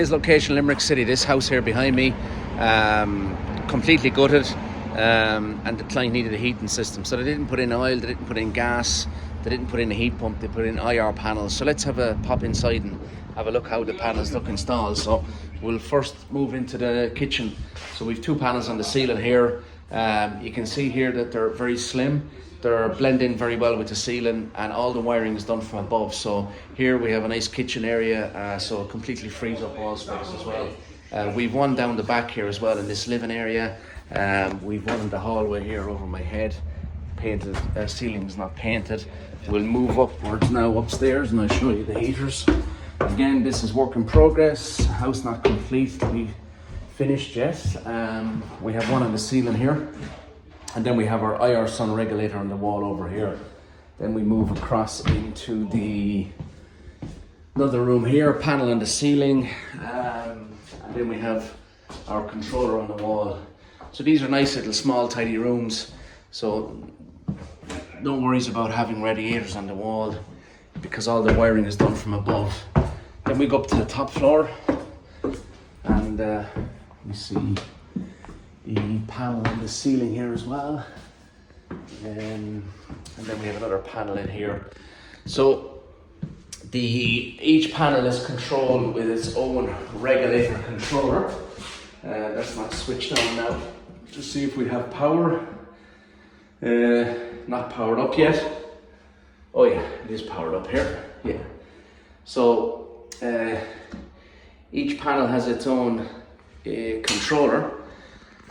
This location, Limerick City, this house here behind me, completely gutted, and the client needed a heating system. So they didn't put in oil, they didn't put in gas, they didn't put in a heat pump, they put in IR panels. So let's have a pop inside and have a look how the panels look installed. So we'll first move into the kitchen. So we've two panels on the ceiling here. You can see here that they're very slim. They're blending very well with the ceiling, and all the wiring is done from above. So here we have a nice kitchen area, so it completely frees up wall space as well. We've one down the back here as well in this living area. We've one in the hallway here over my head. Painted, ceiling's not painted. We'll move upwards now upstairs and I'll show you the heaters. Again, this is work in progress. House not completely finished yet. We have one on the ceiling here. And then we have our IR sun regulator on the wall over here. Then we move across into another room here, panel on the ceiling. And then we have our controller on the wall. So these are nice little small tidy rooms. So no worries about having radiators on the wall because all the wiring is done from above. Then we go up to the top floor and we see the panel on the ceiling here as well, and then we have another panel in here. So each panel is controlled with its own regulator controller. That's not switched on now. Just see if we have power. Not powered up yet. Oh yeah, it is powered up here. Yeah. So each panel has its own controller.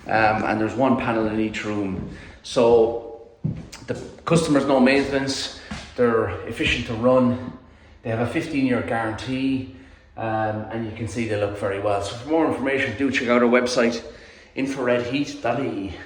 And there's one panel in each room. So the customers no maintenance, they're efficient to run, they have a 15-year guarantee, and you can see they look very well. So for more information, do check out our website, infraredheat.ie.